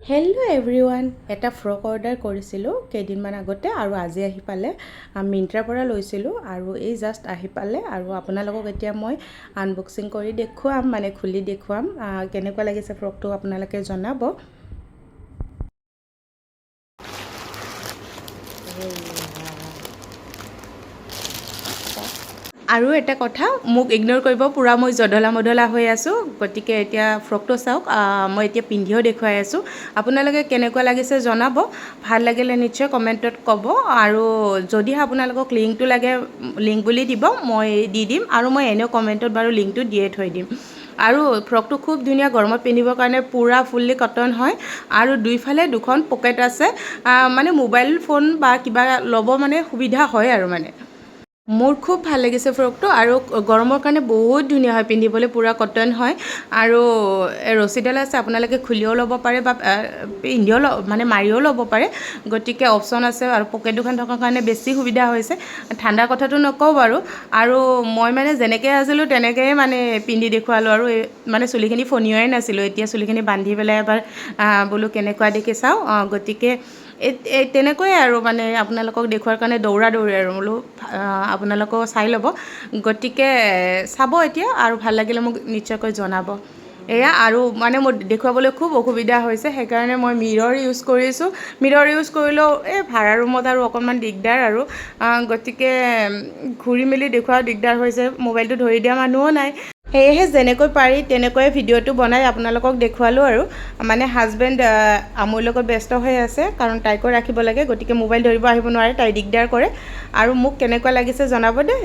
Hello' everyone, এটা frock order কৰিছিলোঁ কেইদিনমান আগতে আৰু আজি আহি পালে। মিন্ত্ৰাৰ পৰা লৈছিলোঁ আৰু এই জাষ্ট আহি পালে আৰু আপোনালোকক এতিয়া মই আনবক্সিং কৰি দেখুৱাম, মানে খুলি দেখুৱাম। কেনেকুৱা লাগিছে ফ্ৰকটো আপোনালোকে জনাব। আৰু এটা কথা, মোক ইগন'ৰ কৰিব, পূৰা মই জধলা মধলা হৈ আছোঁ। গতিকে এতিয়া ফ্ৰকটো চাওক, মই এতিয়া পিন্ধিও দেখুৱাই আছোঁ। আপোনালোকে কেনেকুৱা লাগিছে জনাব। ভাল লাগিলে নিশ্চয় কমেণ্টত ক'ব, আৰু যদিহে আপোনালোকক লিংকটো লাগে লিংক বুলি দিব, মই দি দিম, আৰু মই এনেও কমেণ্টত বাৰু লিংকটো দিয়ে থৈ দিম। আৰু ফ্ৰকটো খুব ধুনীয়া, গৰমত পিন্ধিবৰ কাৰণে পূৰা ফুল্লি কটন হয়, আৰু দুইফালে দুখন পকেট আছে, মানে মোবাইল ফোন বা কিবা ল'ব মানে সুবিধা হয় আৰু মানে। মোৰ খুব ভাল লাগিছে ফ্ৰকটো, আৰু গৰমৰ কাৰণে বহুত ধুনীয়া হয় পিন্ধিবলৈ, পূৰা কটন হয়। আৰু ৰছীডাল আছে, আপোনালোকে খুলিও ল'ব পাৰে বা পিন্ধিও মানে মাৰিও ল'ব পাৰে। গতিকে অপশ্যন আছে, আৰু পকেট দুখন থকাৰ কাৰণে বেছি সুবিধা হৈছে। ঠাণ্ডাৰ কথাটো নকওঁ বাৰু, আৰু মই মানে যেনেকৈ আছিলোঁ তেনেকৈয়ে মানে পিন্ধি দেখুৱালোঁ, আৰু মানে চুলিখিনি ফনিওৱাই নাছিলোঁ। এতিয়া চুলিখিনি বান্ধি পেলাই এবাৰ বোলো কেনেকুৱা দেখি চাওঁ। গতিকে তেনেকৈয়ে আৰু মানে আপোনালোকক দেখুৱাৰ কাৰণে দৌৰা দৌৰি আৰু বোলো আপোনালোকেও চাই ল'ব। গতিকে চাব এতিয়া, আৰু ভাল লাগিলে মোক নিশ্চয়কৈ জনাব। এয়া, আৰু মানে মোৰ দেখুৱাবলৈ খুব অসুবিধা হৈছে, সেইকাৰণে মই মিৰৰ ইউজ কৰিছোঁ। মিৰৰ ইউজ কৰিলেও এই ভাড়া ৰুমত আৰু অকণমান দিগদাৰ আৰু, গতিকে ঘূৰি মেলি দেখুওৱা দিগদাৰ হৈছে, মোবাইলটো ধৰি দিয়া মানুহো নাই। সেয়েহে যেনেকৈ পাৰি তেনেকৈয়ে ভিডিঅ'টো বনাই আপোনালোকক দেখুৱালোঁ। আৰু মানে হাজবেণ্ড আমুৰ লগত ব্যস্ত হৈ আছে, কাৰণ তাইকো ৰাখিব লাগে, গতিকে মোবাইল ধৰিব আহিব নোৱাৰে, তাই দিগদাৰ কৰে। আৰু মোক কেনেকুৱা লাগিছে জনাব দেই।